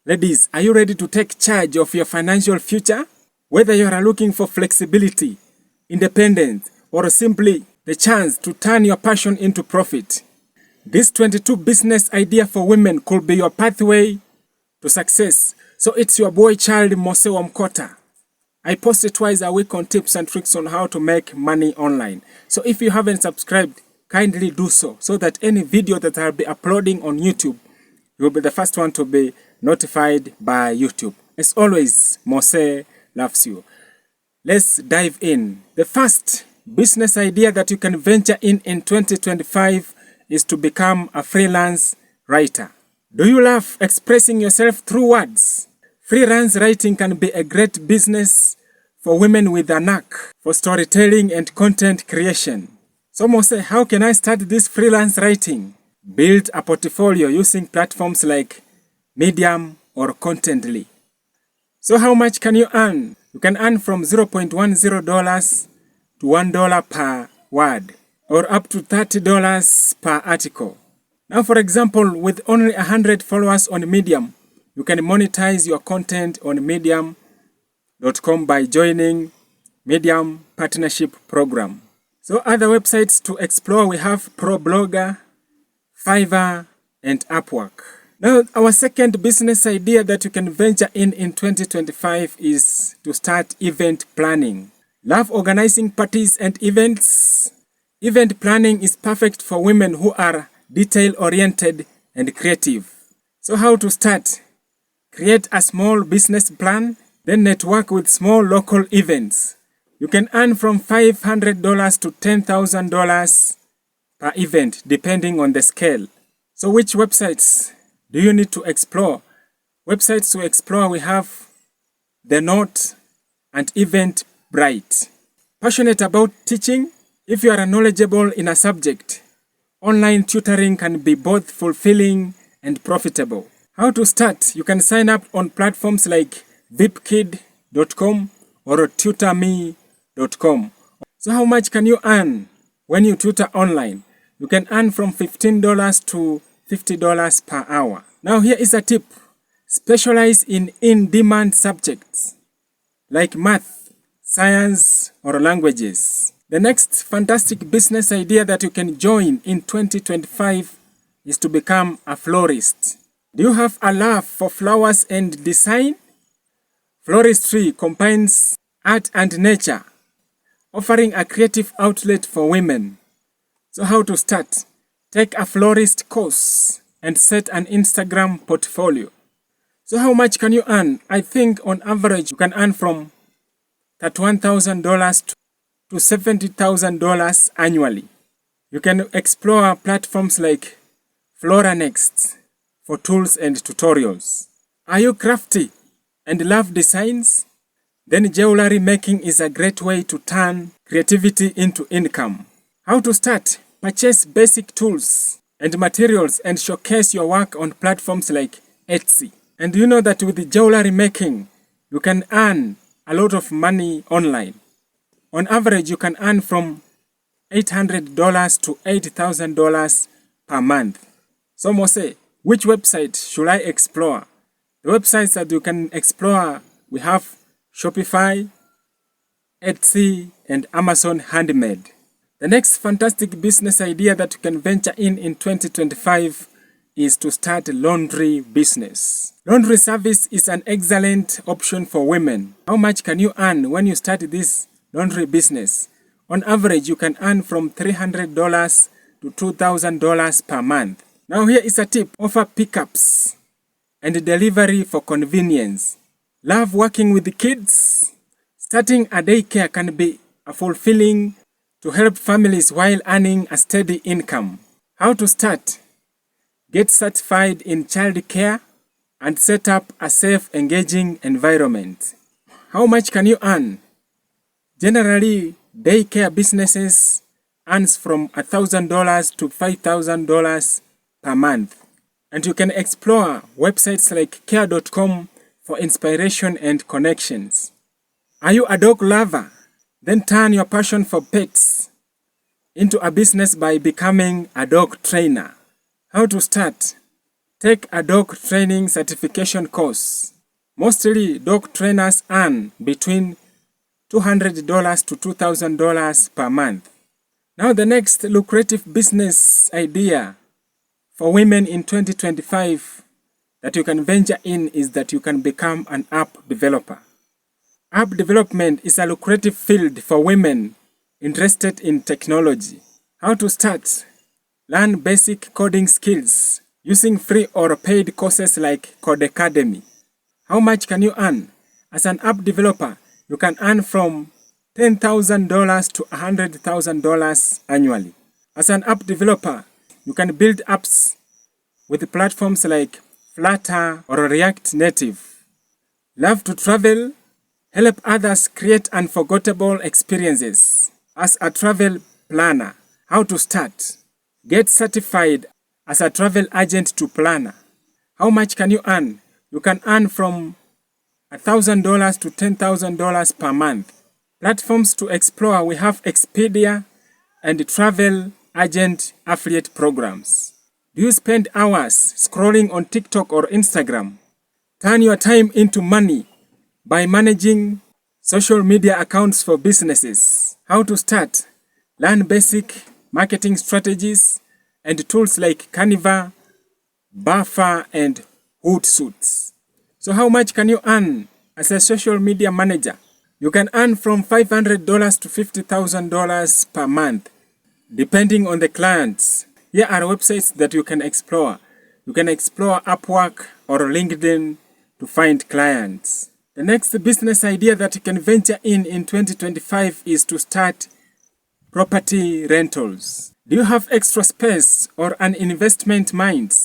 Ladies, are you ready to take charge of your financial future? Whether you are looking for flexibility, independence, or simply the chance to turn your passion into profit, this 22 business idea for women could be your pathway to success. So it's your boy child Mose Wamkota. I post it twice a week on tips and tricks on how to make money online. So if you haven't subscribed, kindly do so that any video that I'll be uploading on YouTube, you'll be the first one to be notified by YouTube. As always, Mose loves you. Let's dive in. The first business idea that you can venture in 2025 is to become a freelance writer. Do you love expressing yourself through words? Freelance writing can be a great business for women with a knack for storytelling and content creation. Some say, how can I start this freelance writing? Build a portfolio using platforms like Medium or Contently. So how much can you earn? You can earn from $0.10 to $1 per word or up to $30 per article. Now, for example, with only 100 followers on Medium, you can monetize your content on Medium.com by joining Medium Partnership Program. So other websites to explore, we have ProBlogger, Fiverr, and Upwork. Now, our second business idea that you can venture in 2025 is to start event planning. Love organizing parties and events? Event planning is perfect for women who are detail-oriented and creative. So how to start? Create a small business plan, then network with small local events. You can earn from $500 to $10,000 per event, depending on the scale. So which websites do you need to explore? Websites to explore, we have The Note and Eventbrite. Passionate about teaching? If you are knowledgeable in a subject, online tutoring can be both fulfilling and profitable. How to start? You can sign up on platforms like VipKid.com or TutorMe.com. So how much can you earn when you tutor online? You can earn from $15 to $50 per hour. Now here is a tip. Specialize in in-demand subjects like math, science, or languages. The next fantastic business idea that you can join in 2025 is to become a florist. Do you have a love for flowers and design? Floristry combines art and nature, offering a creative outlet for women. So how to start? Take a florist course and set an Instagram portfolio. So how much can you earn? I think on average you can earn from $31,000 to $70,000 annually. You can explore platforms like FloraNext for tools and tutorials. Are you crafty and love designs? Then jewelry making is a great way to turn creativity into income. How to start? Purchase basic tools and materials and showcase your work on platforms like Etsy. And you know that with the jewelry making, you can earn a lot of money online. On average, you can earn from $800 to $80,000 per month. Some will say, which website should I explore? The websites that you can explore, we have Shopify, Etsy, and Amazon Handmade. The next fantastic business idea that you can venture in 2025 is to start a laundry business. Laundry service is an excellent option for women. How much can you earn when you start this laundry business? On average, you can earn from $300 to $2,000 per month. Now here is a tip. Offer pickups and delivery for convenience. Love working with the kids? Starting a daycare can be fulfilling to help families while earning a steady income. How to start? Get certified in child care and set up a safe, engaging environment. How much can you earn? Generally, daycare businesses earns from $1,000 to $5,000 per month. And you can explore websites like care.com for inspiration and connections. Are you a dog lover? Then turn your passion for pets into a business by becoming a dog trainer. How to start? Take a dog training certification course. Mostly dog trainers earn between $200 to $2,000 per month. Now the next lucrative business idea for women in 2025 that you can venture in is that you can become an app developer. App development is a lucrative field for women interested in technology. How to start? Learn basic coding skills using free or paid courses like Codecademy. How much can you earn? As an app developer, you can earn from $10,000 to $100,000 annually. As an app developer, you can build apps with platforms like Flutter or React Native. Love to travel? Help others create unforgettable experiences. As a travel planner, how to start? Get certified as a travel agent to planner. How much can you earn? You can earn from $1,000 to $10,000 per month. Platforms to explore, we have Expedia and travel agent affiliate programs. Do you spend hours scrolling on TikTok or Instagram? Turn your time into money by managing social media accounts for businesses. How to start? Learn basic marketing strategies and tools like Canva, Buffer, and Hootsuite. So how much can you earn as a social media manager? You can earn from $500 to $50,000 per month, depending on the clients. Here are websites that you can explore. You can explore Upwork or LinkedIn to find clients. The next business idea that you can venture in 2025 is to start property rentals. Do you have extra space or an investment mind?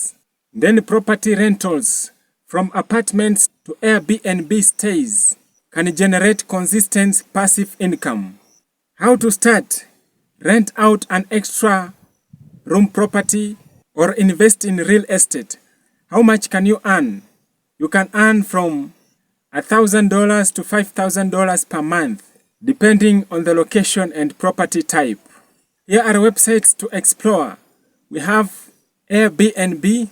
Then property rentals, from apartments to Airbnb stays, can generate consistent passive income. How to start? Rent out an extra room property or invest in real estate. How much can you earn? You can earn from $1,000 to $5,000 per month, depending on the location and property type. Here are websites to explore. We have Airbnb,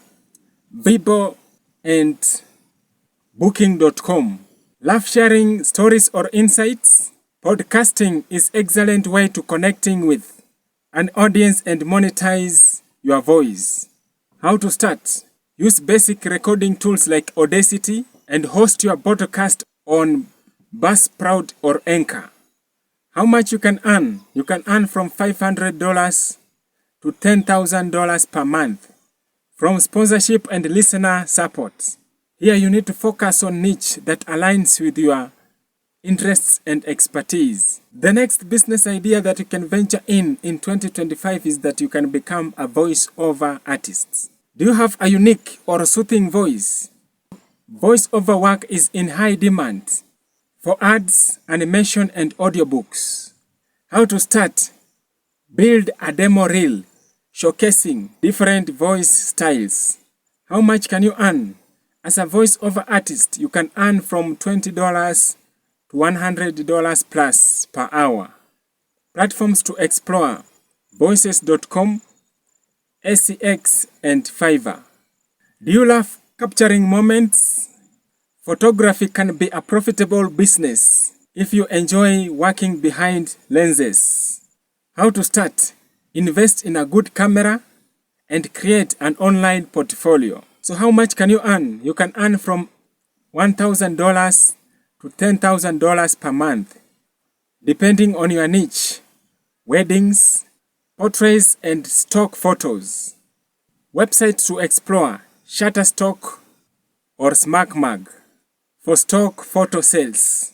Vibo, and Booking.com. Love sharing stories or insights? Podcasting is an excellent way to connecting with an audience and monetize your voice. How to start? Use basic recording tools like Audacity and host your podcast on Buzzsprout or Anchor. How much you can earn? You can earn from $500 to $10,000 per month from sponsorship and listener support. Here you need to focus on niche that aligns with your interests and expertise. The next business idea that you can venture in 2025 is that you can become a voice-over artist. Do you have a unique or soothing voice? Voice-over work is in high demand for ads, animation, and audiobooks. How to start? Build a demo reel showcasing different voice styles. How much can you earn? As a voice-over artist, you can earn from $20 to $100 plus per hour. Platforms to explore: Voices.com, SCX, and Fiverr. Do you love capturing moments? Photography can be a profitable business if you enjoy working behind lenses. How to start? Invest in a good camera and create an online portfolio. So how much can you earn? You can earn from $1,000 to $10,000 per month, depending on your niche: weddings, portraits, and stock photos. Websites to explore: Shutterstock or SmartMag for stock photo sales.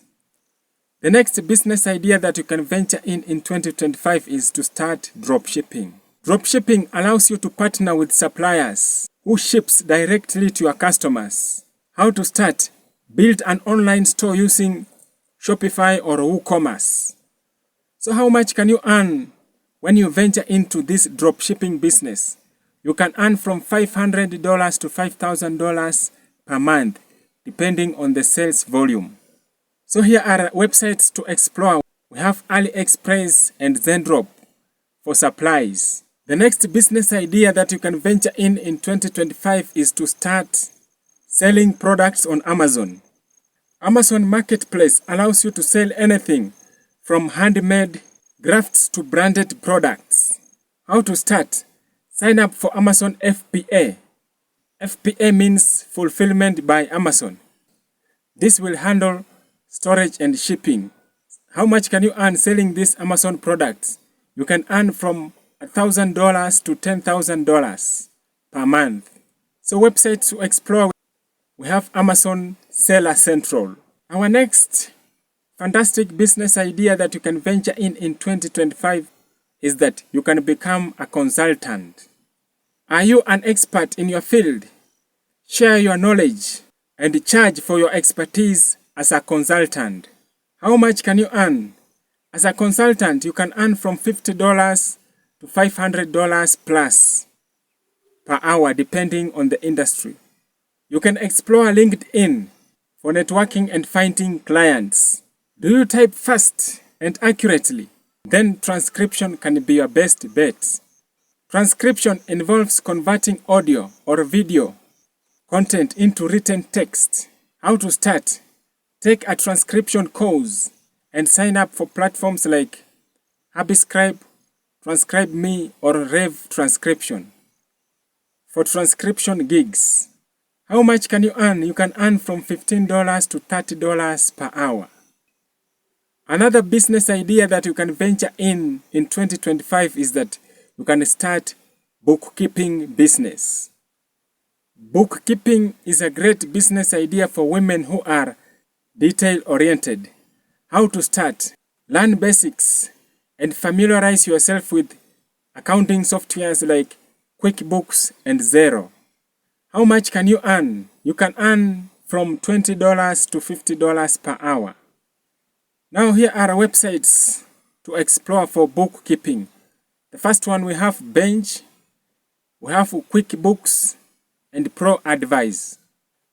The next business idea that you can venture in 2025 is to start dropshipping. Dropshipping allows you to partner with suppliers who ships directly to your customers. How to start? Build an online store using Shopify or WooCommerce. So how much can you earn when you venture into this dropshipping business? You can earn from $500 to $5,000 per month, depending on the sales volume. So here are websites to explore. We have AliExpress and Zendrop for supplies, The next business idea that you can venture in 2025 is to start selling products on Amazon. Amazon Marketplace allows you to sell anything from handmade crafts to branded products. How to start? Sign up for Amazon FBA. FBA means Fulfillment by Amazon. This will handle storage and shipping. How much can you earn selling these Amazon products? You can earn from $1,000 to $10,000 per month. So websites to explore, we have Amazon Seller Central. Our next fantastic business idea that you can venture in 2025 is that you can become a consultant. Are you an expert in your field? Share your knowledge and charge for your expertise as a consultant. How much can you earn? As a consultant, you can earn from $50 to $500 plus per hour depending on the industry. You can explore LinkedIn for networking and finding clients. Do you type fast and accurately? Then transcription can be your best bet. Transcription involves converting audio or video content into written text. How to start? Take a transcription course and sign up for platforms like Habiscribe, TranscribeMe, or Rev Transcription for transcription gigs. How much can you earn? You can earn from $15 to $30 per hour. Another business idea that you can venture in 2025 is that you can start bookkeeping business. Bookkeeping is a great business idea for women who are detail-oriented. How to start? Learn basics and familiarize yourself with accounting softwares like QuickBooks and Xero. How much can you earn? You can earn from $20 to $50 per hour. Now here are websites to explore for bookkeeping. The first one, we have Bench, we have QuickBooks, and ProAdvice.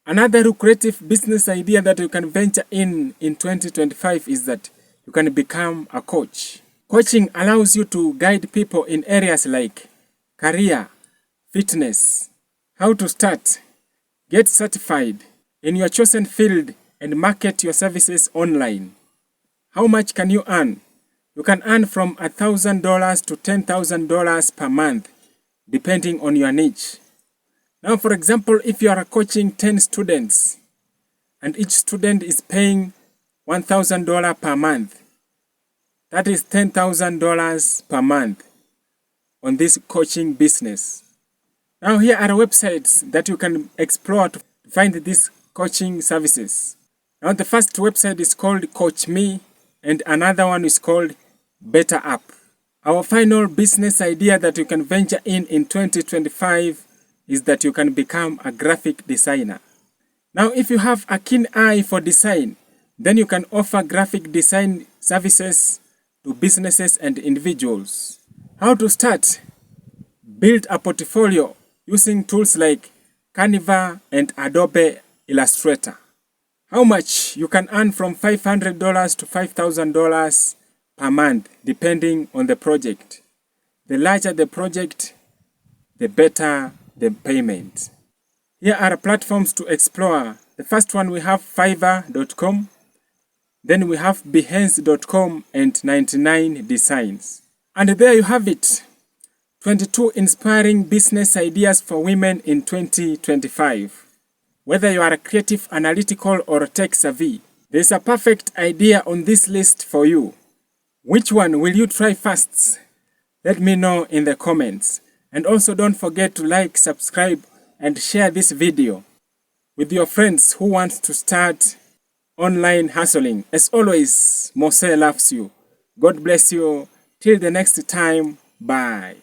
Another lucrative business idea that you can venture in 2025 is that you can become a coach. Coaching allows you to guide people in areas like career, fitness. How to start? Get certified in your chosen field and market your services online. How much can you earn? You can earn from $1,000 to $10,000 per month, depending on your niche. Now, for example, if you are coaching 10 students and each student is paying $1,000 per month, that is $10,000 per month on this coaching business. Now, here are websites that you can explore to find these coaching services. Now, the first website is called CoachMe, and another one is called BetterUp. Our final business idea that you can venture in 2025 is that you can become a graphic designer. Now, if you have a keen eye for design, then you can offer graphic design services to businesses and individuals. How to start? Build a portfolio using tools like Canva and Adobe Illustrator. How much? You can earn from $500 to $5,000 per month, depending on the project. The larger the project, the better the payment. Here are platforms to explore. The first one, we have Fiverr.com. Then we have Behance.com and 99 Designs. And there you have it. 22 inspiring business ideas for women in 2025. Whether you are creative, analytical, or tech savvy, there's a perfect idea on this list for you. Which one will you try first? Let me know in the comments. And also don't forget to like, subscribe, and share this video with your friends who want to start online hustling. As always, Mose loves you. God bless you. Till the next time, bye.